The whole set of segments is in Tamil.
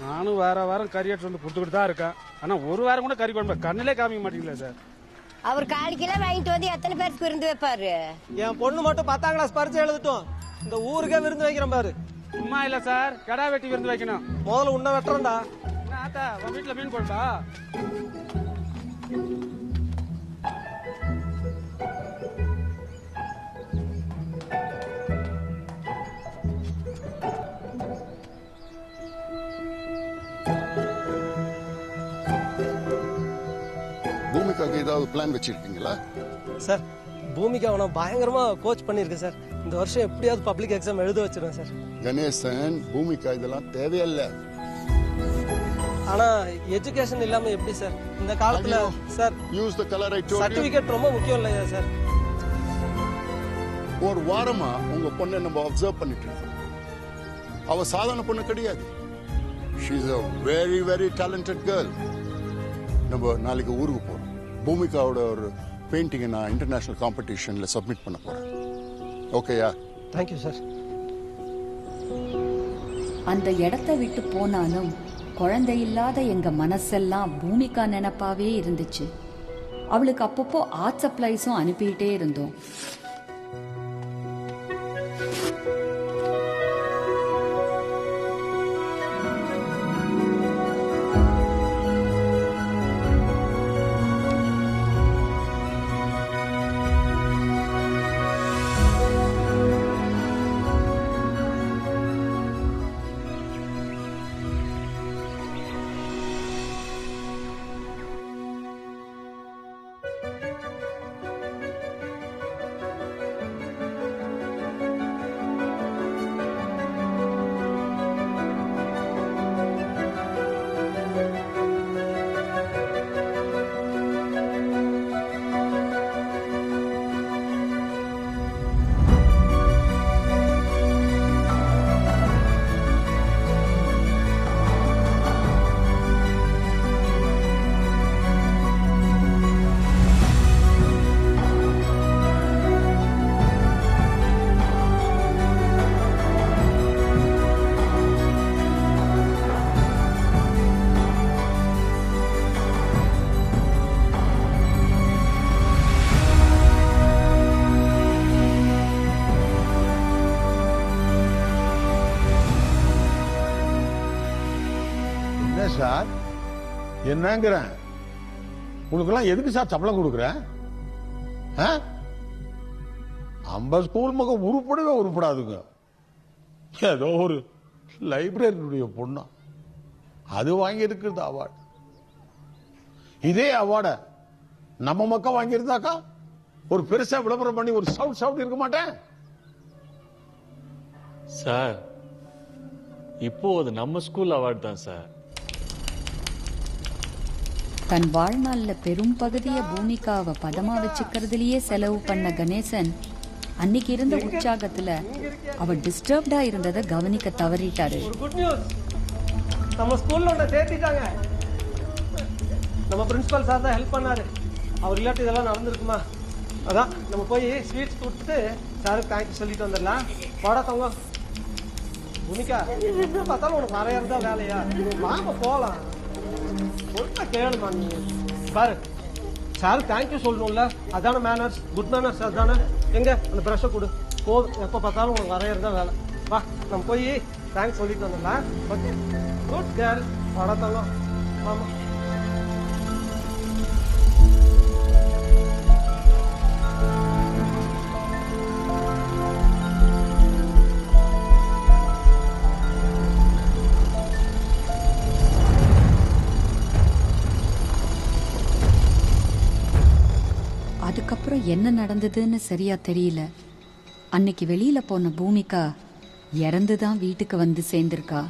நானும் வாரம் கறி எடுத்து வந்து கொடுத்துக்கிட்டு தான் இருக்கேன். ஆனா ஒரு வாரம் கூட கறி குழம்பு கண்ணிலே காமிக்க மாட்டீங்களா சார்? அவர் 4 கிலோ வாங்கிட்டு வந்து எத்தனை பேருக்கு விருந்து வைப்பாரு? என் பொண்ணு மட்டும் 10ஆம் கிளாஸ் பரிச்சை எழுதிட்டோம். இந்த ஊருக்கே விருந்து வைக்கிறேன் பாரு. சும்மா இல்ல சார், கடா வெட்டி விருந்து வைக்கணும். முதல்ல உன்னை வெட்டுறேன்டா. ஆத்தா உன் வீட்டுல மீன் குழம்பா? பூமிக்காக ஏதாவது பிளான் வச்சிருக்கீங்களா? சார், பூமிக்கு அவனை பயங்கரமா கோச் பண்ணிருக்கேன் சார். இந்த வருஷம் எப்படியாவது பப்ளிக் எக்ஸாம் எழுத வச்சிருவேன் சார். கணேசன், பூமிக்கா இதெல்லாம் தேவையில்லை. ஆனா எஜுகேஷன் இல்லாம எப்படி சார் இந்த காலத்துல? Sir, use the colour I told you. Certificate ரொம்ப முக்கியம் இல்லையா சார்? ஒரு வாரமா உங்க பொண்ணை நம்ம அப்சர்வ் பண்ணிட்டு இருக்கோம். அவ சாதாரண பொண்ணு கிடையாது. She is a very very talented girl. நம்ம நாளைக்கு ஊருக்கு போறோம். பூமிகாவோட ஒரு பெயிண்டிங்கை நான் இன்டர்நேஷனல் காம்படிஷன்ல சப்மிட் பண்ண போறேன். ஓகேயா? Thank you sir. அந்த இடத்தை விட்டு போனாலும் குழந்தை இல்லாத எங்க மனசெல்லாம் பூமிகா நினைப்பாவே இருந்துச்சு. அவளுக்கு அப்பப்போ ஆர்ட் சப்ளைஸும் அனுப்பிட்டே இருந்தோம். சார் என்னங்கிறேன்? உனக்கெல்லாம் எதுக்கு சார் சம்பளம் கொடுக்குறேன்? 50 ஸ்கூல் மகம் உருப்படவே உருப்படாதுங்க. ஏதோ ஒரு லைப்ரரியுடைய பொண்ணா அது வாங்கி இருக்கிறது அவார்டு. இதே அவார்டை நம்ம மக்கள் வாங்கியிருந்தாக்கா ஒரு பெருசா விளம்பரம் பண்ணி ஒரு சவுட் இருக்க மாட்டேன் சார். இப்போ அது நம்ம ஸ்கூல் அவார்டு தான் சார். தன் வாழ்நாள்ல பெரும் பகுதியை பூமிகாவை பதமா வச்சுக்கிறதுலயே செலவு பண்ண கணேசன் அன்னைக்கு இருந்த உற்சாகத்துல அவ டிஸ்டர்ப்டா இருந்ததை கவனிக்க தவறிட்டாரு. ஒரு குட் நியூஸ், நம்ம ஸ்கூல்ல ஒண்ணு சேர்த்திட்டாங்க. நம்ம பிரின்சிபல் சார் தான் ஹெல்ப் பண்ணாரு. அவர் இல்லாட்டி இதெல்லாம் நடந்திருக்குமா? அதான் நம்ம போய் ஸ்வீட்ஸ் கொடுத்துட்டு சாருக்கு தேங்க்யூ சொல்லிட்டு வந்துடலாம். வாடா தங்க. பூமிகா, எப்ப பார்த்தாலும் உனக்கு வரையறதா வேலையா? வாங்க போலாம். சொல்ல கேளுமா நீ. பாரு, சார் தேங்க்யூ சொல்லணும்ல, அதான மேனர்ஸ், குட் மேனர்ஸ் அதானே. எங்க அந்த ப்ரஷை கொடு. போதும், எப்போ பார்த்தாலும் உனக்கு வரையறதா வேலை. வா, நம்ம போய் தேங்க்ஸ் சொல்லிட்டு வந்துடலாம். Okay, good girl. வடத்தங்க. ஆமா. அதுக்கப்புறம் என்ன நடந்ததுன்னு சரியா தெரியல. அன்னைக்கு வெளியில போன பூமிகா இறந்துதான் வீட்டுக்கு வந்து சேர்ந்திருக்கா.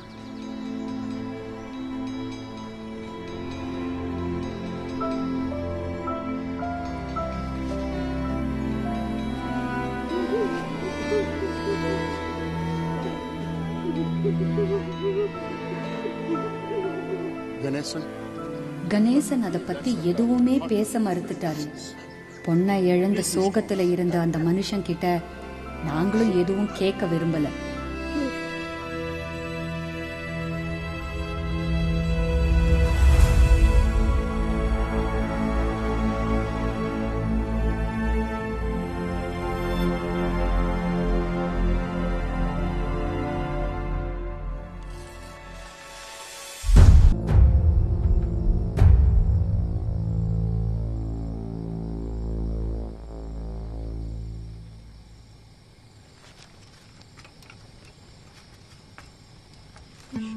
கணேசன் அதை பத்தி எதுவுமே பேச மறுத்துட்டாரு. பொண்ணை இழந்த சோகத்துல இருந்த அந்த மனுஷன் கிட்ட நாங்களும் எதுவும் கேட்க விரும்பல. என்ன?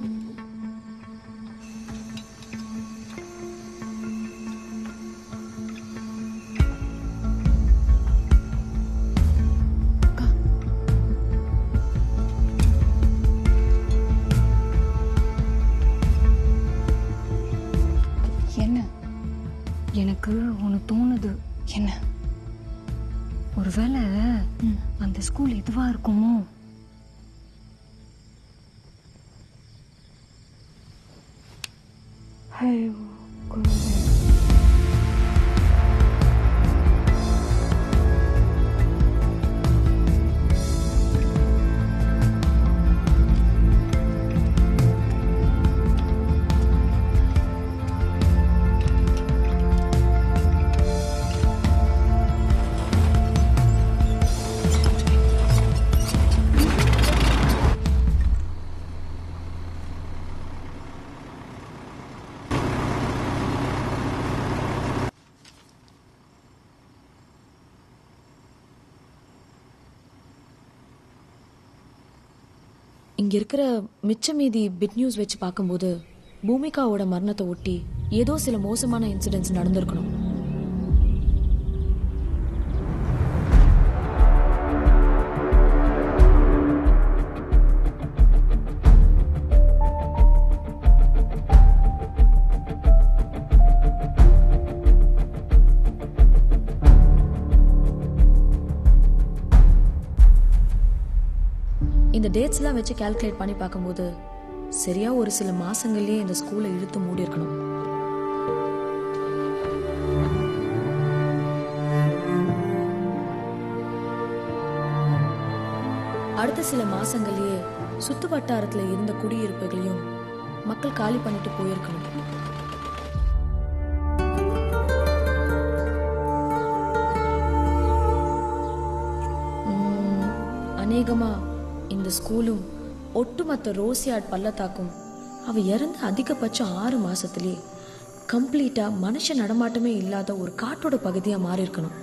எனக்கு ஒன்று தோணுது. என்ன? ஒருவேளை அந்த ஸ்கூல் இதுவா இருக்குமோ? இங்க இருக்கிற மிச்ச மீதி பிட் நியூஸ் வச்சு பார்க்கும்போது பூமிகாவோட மரணத்தை ஒட்டி ஏதோ சில மோசமான இன்சிடென்ட்ஸ் நடந்திருக்கணும். இந்த டேட்ஸ்லாம் வச்சு கால்குலேட் பண்ணி பார்க்கும்போது சரியா ஒரு சில மாசங்கள்லயே இந்த ஸ்கூலை இழுத்து மூடி இருக்கணும். அடுத்த சில மாசங்கள்லயே சுத்து வட்டாரத்துல இருந்த குடியிருப்புகளையும் மக்கள் காலி பண்ணிட்டு போயிருக்கணும். அநேகமா இந்த ஸ்கூலும் ஒட்டுமொத்த ரோசியாட் பள்ளத்தாக்கும் அவ இறந்து அதிகபட்சம் 6 மாசத்திலேயே கம்ப்ளீட்டா மனுஷ நடமாட்டமே இல்லாத ஒரு காட்டோட பகுதியா மாறி இருக்கணும்.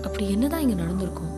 அப்படி என்னதான் இங்க நடந்திருக்கும்?